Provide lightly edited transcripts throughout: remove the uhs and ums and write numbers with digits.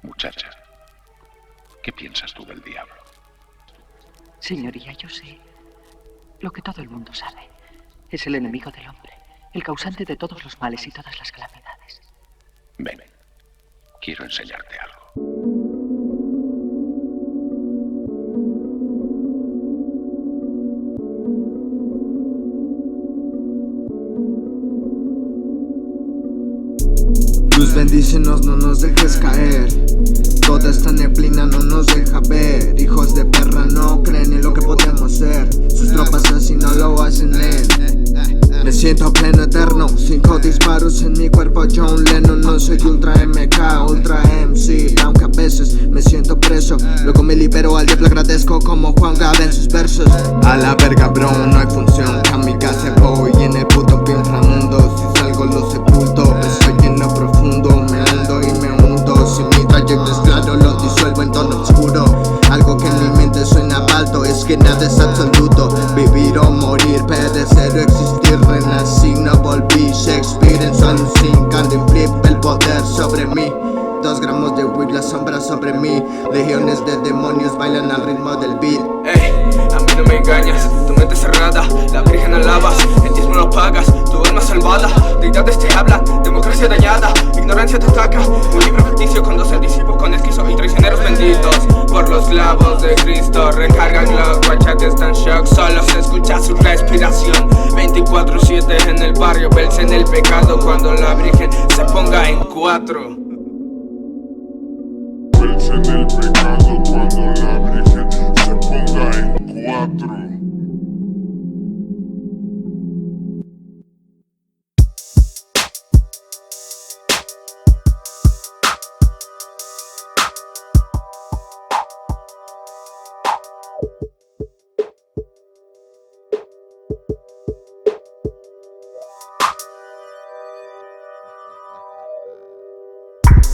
Muchacha, ¿qué piensas tú del diablo? Señoría, yo sé lo que todo el mundo sabe. Es el enemigo del hombre, el causante de todos los males y todas las calamidades. Ven, quiero enseñarte algo. Luz, bendícenos, no nos dejes caer. Toda esta neblina no nos deja ver. Hijos de perra no creen en lo que podemos ser. Sus tropas así no lo hacen él. Me siento pleno eterno, 5 disparos en mi cuerpo, John Lennon. No soy Ultra MK, Ultra MC, aunque a veces me siento preso. Luego me libero, al diablo agradezco como Juan Gabriel en sus versos. A la verga bro, no hay función, kamikaze voy en el puto inframundo. Si salgo lo sepulto, estoy en lo profundo, me hundo y me hundo. Si mi trayecto es claro, lo disuelvo en tono oscuro. Algo que en mi mente suena balto, es que nada es absoluto. Vivir o morir, perecer o existir, renací, no volví. Shakespeare en son sin candy flip, el poder sobre mí. 2 gramos de weed, la sombra sobre mí. Legiones de demonios bailan al ritmo del beat. Ey, a mí no me engañas, tu mente cerrada, la virgen alabas, el diezmo lo pagas, tu alma salvada, deidades te hablan, democracia dañada, ignorancia te ataca, un libro ficticio con 12 discípulos con esquizo y traicioneros benditos, por los clavos de Cristo, recargan los guachas, está en shock, solo se escucha su respiración, 24/7 en el barrio, verse en el pecado cuando la virgen se ponga en 4. Verse en el pecado cuando la virgen se ponga en 4.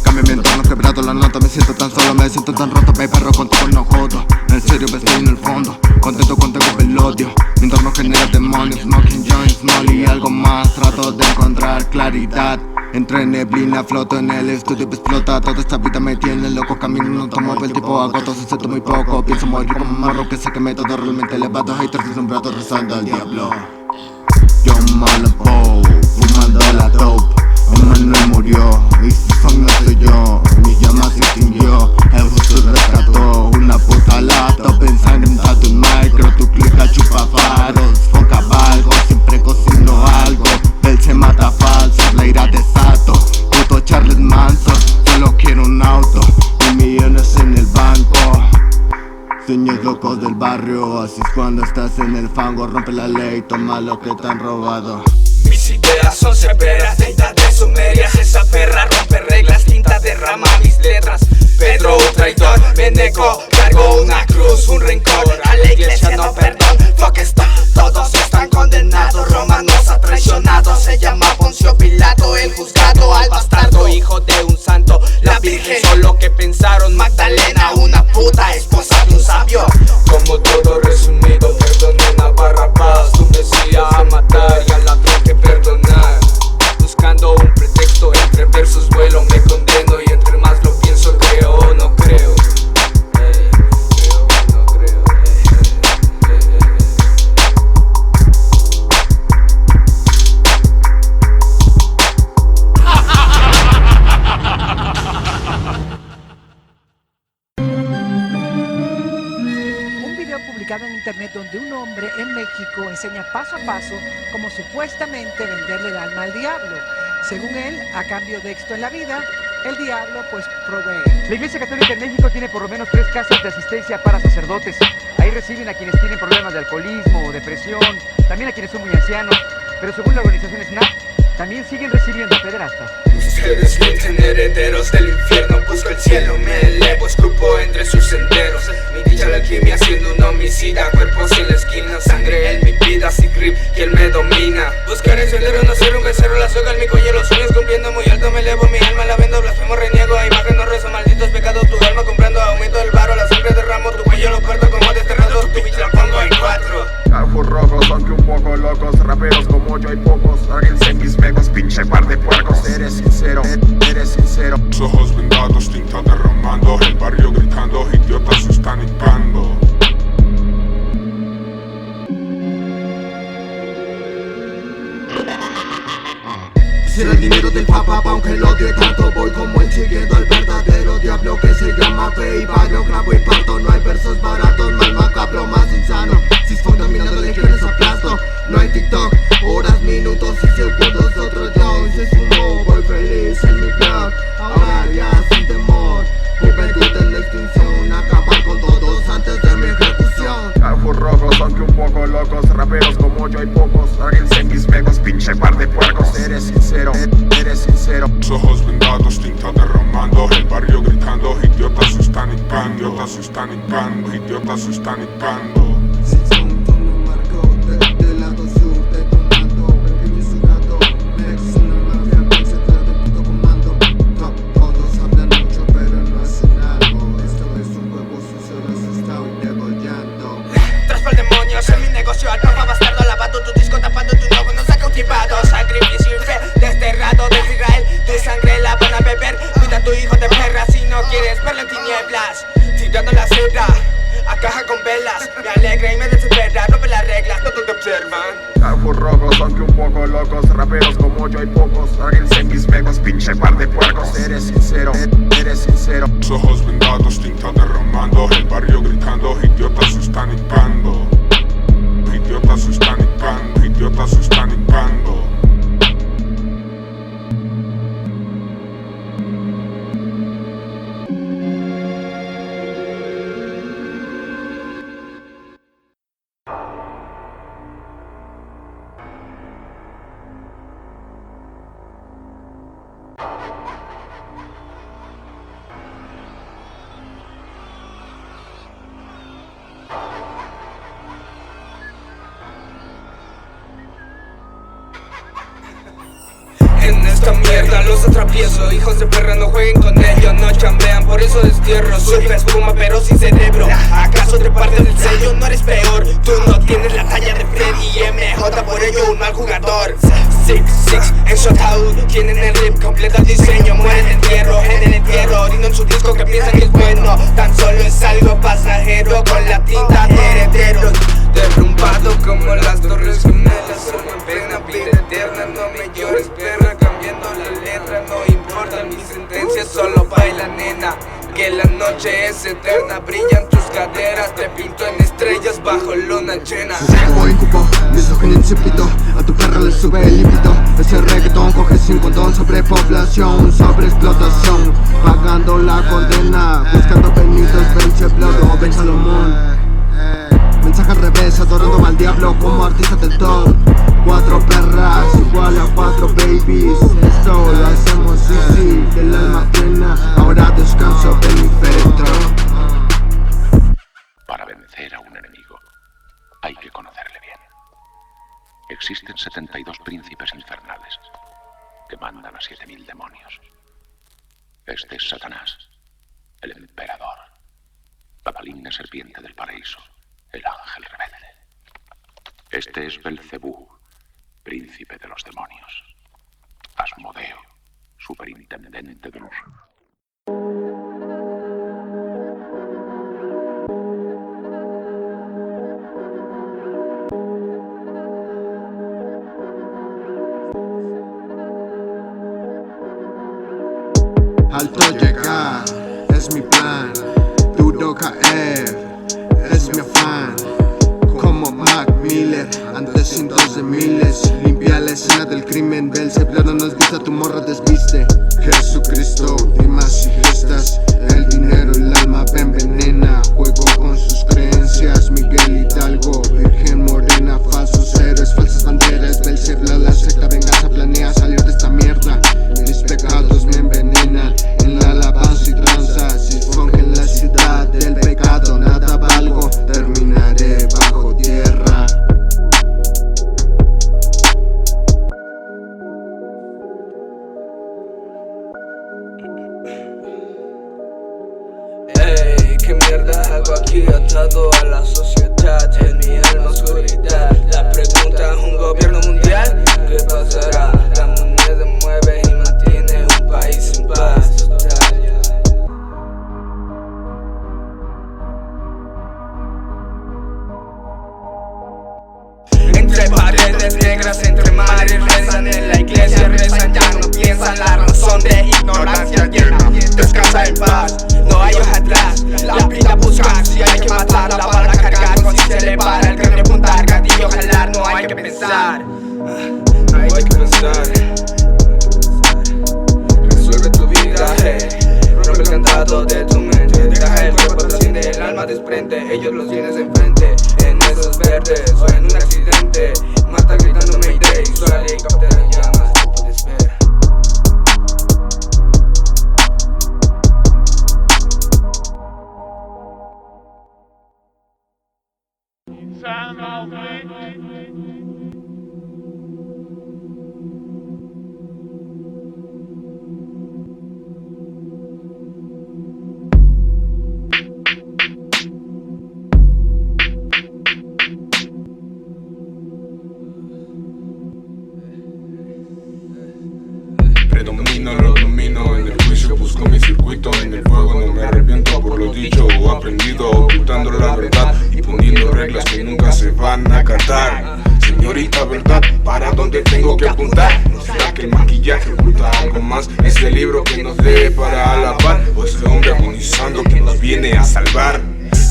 Cambio mi entorno, quebrado la nota, me siento tan solo, me siento tan roto. Ve perro, contigo no jodo, en serio me estoy en el fondo. Contento contigo el odio, mi entorno genera demonios. Smoking joints, molly y algo más. Trato de encontrar claridad. Entre neblina, floto en el estudio, explota. Toda esta vida me tiene loco, camino no tomo el tipo, hago todo, se siento muy poco. Pienso morir como un marro que sé que me todo realmente elevado. Haters deslumbrados rezando al diablo. John Malapo, fumando la dope. Manuel murió, y su son no soy yo. Mi llama se extinguió, el futuro rescató. Una puta lata, ensangrentado tu micro. Tu clica chupa faros, foca valgo. Siempre cocino algo, él se mata falsos, la ira desato. Puto Charles Manson, solo quiero un auto y millones en el banco. Sueños locos del barrio, así es cuando estás en el fango. Rompe la ley, toma lo que te han robado. Mis ideas son severas, deidades sumerias. Esa perra rompe reglas, tinta derrama mis letras. Pedro, un traidor, me negó, cargo una cruz, un rencor. A la iglesia no perdón, fuck stop, todos están condenados. Roma nos ha traicionado, se llama Poncio Pilato, el juzgado al bastardo, hijo de un santo. La virgen, solo que pensaron, Magdalena, una puta esposa de un sabio. Como todo resumido, perdonen a Barrabás, tu mesías a matar y al ladrón que perdonar. Buscando un pretexto, entre versos vuelo, me condeno y entre más lo pienso creo o no creo. Creo o no creo. Un video publicado en internet donde un hombre en México enseña paso a paso cómo supuestamente venderle el alma al diablo. Según él, a cambio de éxito en la vida, el diablo pues provee. La Iglesia Católica en México tiene por lo menos 3 casas de asistencia para sacerdotes. Ahí reciben a quienes tienen problemas de alcoholismo o depresión, también a quienes son muy ancianos, pero según la organización SNAP, también siguen recibiendo pederastas. Ustedes fingen herederos del infierno, busco el cielo, me elevo, escupo entre sus senderos. Mi dicha la alquimia siendo un homicida, cuerpos en la esquina, sangre en mi vida, sin grip, quien me domina. Buscar el sendero, no ser un becerro, la soga en mi cuello, los sueños cumpliendo muy alto, me elevo, mi alma la vendo, blasfemo, reniego, a imagen no rezo, malditos pecados, tu alma comprando, aumento el varo, la sangre derramo, tu cuello lo corto como desterrado, tu bitch la pongo en 4. Ojos rojos, aunque un poco locos, raperos como yo hay pocos. Tráguense mis mecos, pinche par de puercos. Eres sincero, eres sincero. Ojos vendados, tinta derramada. que lo odie tanto. Voy como él siguiendo al verdadero diablo que se llama fe y barrio. Grabo y parto, no hay versos baratos, más macabro, más insano. Si estoy dominando legiones aplasto. No hay TikTok, horas, minutos y segundos. Otro down se sumó, voy feliz en mi blog. Ahora ya sin temor, juventud en extinción. Acabar con todos antes de mi ejecución. Ojos rojos, aunque un poco locos. Raperos como yo hay pocos. Tráguense mis megos, pinche par de puercos. Eres sincero, eres sincero. Ojos vendados, tinta derramando. El barrio gritando, idiotas se están hincando. Idiotas se están hincando, idiotas se están hincando. Si son me marcó del lado sur de comando. Pequeño sudado, Mex, una mafia que se trata de puto comando. Todos hablan mucho pero no hacen algo. Esto es un juego sucio, asustado y degollando. Tras el demonio, en mi negocio, al papa bastardo lavando tu disco, tapando tu nuevo, nos ha cautivado. Sacrificio y fe, desterrado desde Israel. Tu sangre la van a beber, cuida a tu hijo de perra si no quieres verlo en tinieblas. Tirando la cebra, a caja con velas. Me alegra y me desespera, rompe las reglas, todos te observan. Ojos rojos, aunque un poco locos. Raperos como yo hay pocos. Tráguense mis megos, pinche par de puercos. Eres sincero, eres sincero. Ojos vendados, tinta derramando. El barrio gritando, idiotas se están hincando. Idiotas se están hincando, idiotas se están hincando. En esta mierda los atravieso. Hijos de perra no jueguen con ellos, no chambean, por eso destierro. Surfe espuma pero sin cerebro. ¿Acaso te parte del sello? No eres peor. Tú no tienes la talla de Freddy MJ, por ello un mal jugador. 6-6 en Shotout, tienen el rip completo al diseño. Mueren en el entierro, orino en su disco que piensan que es bueno. Tan solo es algo pasajero con la tinta de heredero. Derrumbado como las torres gemelas, solo en pena, vida eterna. No me llores perra, cambiando la letra. No importa mi sentencia, solo baila nena. Que la noche es eterna, brillan tus caderas. Te pinto en estrellas bajo luna llena. Como incubo, misógino insípido. A tu perra le sube el líbido. Ese reggaetón coge sin condón. Sobrepoblación, sobreexplotación. Pagando la condena, buscando benitos. Vence Blodo, ven Salomón. Mensaje al revés, adorando al diablo como artista del top. 4 perras igual a 4 babies. Esto lo hacemos easy, del alma plena. Ahora descanso de mi féretro. Para vencer a un enemigo, hay que conocerle bien. Existen 72 príncipes infernales que mandan a 7000 demonios. Este es Satanás, el emperador, la maligna serpiente del paraíso, el ángel rebelde. Este es Belcebú, príncipe de los demonios. Asmodeo, superintendente de los... Alto llegar, es mi plan. Duro caer, es mi afán. Como Mac Miller, antes cientos de miles. Limpia la escena del crimen. Belcebú no nos vista, tu morra desviste. Jesucristo, rimas y gestas. El dinero y el alma me envenena. Juego con sus creencias. Miguel Hidalgo, Virgen Morena. Falsos héroes, falsas banderas. Belcebú, la secta venganza planea salir de esta mierda. Mis pecados me envenenan. En la alabanza y tranza, si funge en la ciudad del pecado, nada valgo, terminaré bajo tierra. Ey, qué mierda hago aquí atado a la sociedad. En mi alma oscuridad. La pregunta es un gobierno mundial. ¿Qué pasará? La moneda mueve y mantiene un país en paz. Entre paredes Mujeres negras entre mares rezan en la iglesia, rezan, ya no piensan, la razón de ignorancia llena. Descansa en paz, no hay hoja atrás, la vida buscar, si hay que matarla para cargar, con si se le para el cráneo apuntar, gatillo jalar, no hay que pensar, no hay que pensar. Resuelve tu vida, rompe el candado de tu mente, deja el cuerpo trasciende, el alma desprende, ellos los tienes enfrente, en esos verdes o en un accidente, mata gritando Mayday, su helicóptero en llamas, tú puedes ver. Predomino, lo domino, en el juicio busco mi circuito, en el fuego no me arrepiento por lo dicho o aprendido, ocultando la verdad y poniendo reglas que nunca se van a acatar. Señorita, ¿verdad? ¿Para dónde tengo que apuntar? ¿No será que el maquillaje oculta algo más? ¿Ese libro que nos lee para alabar? ¿O ese hombre agonizando que nos viene a salvar?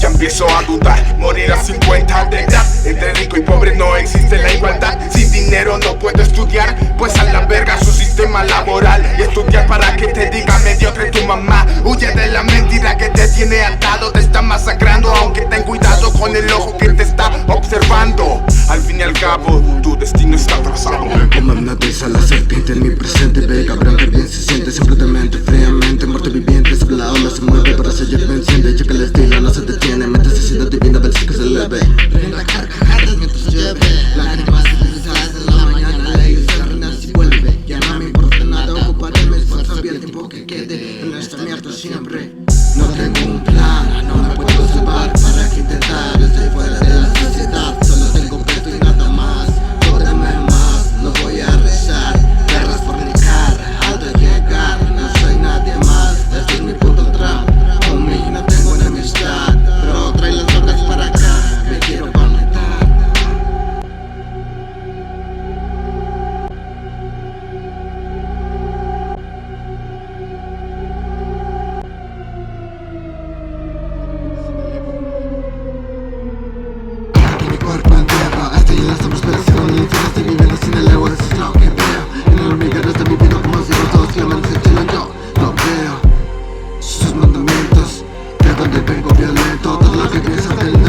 Ya empiezo a dudar, morir a 50 de edad. Entre rico y pobre no existe la igualdad. Sin dinero no puedo estudiar, pues a la verga su sistema laboral. Y estudiar para que te diga mediocre tu mamá. Huye de la mentira que te tiene atado, te está masacrando, aunque ten cuidado con el ojo que te está observando. Al fin y al cabo, tu destino está trazado. Como hipnotiza la serpiente en mi presente. Ve cabrón que bien se siente, siempre de mente fríamente, muerte viviente, sobre la onda se mueve para seguir venciendo. Ya que el estilo no se detiene, mente asesina divina, ves que se eleve. Brinda carcajadas mientras llueve, lágrimas deslizadas en la mañana, leyes se renace y vuelve. Ya no me importa nada, ocuparé mi esfuerzo y el tiempo que quede en esta mierda siempre. No tengo un plan, no me puedo salvar, para que intentar, estoy fuera de la sociedad. Solo tengo peso y nada más, jódeme más, no voy a rezar, guerras por fornicar, alto llegar, no soy nadie más, este es mi puto trap. Conmigo no tengo enemistad, pero trae las drogas para acá, me quiero matar. Aquí mi cuerpo entero, estoy en la desesperación, en el cielo estoy viviendo sin el ego, eso es lo que veo. En el hormiguero está viviendo como si los dos claman ese cielo, yo lo veo. Sus mandamientos, de donde vengo violento, todo lo que piensa del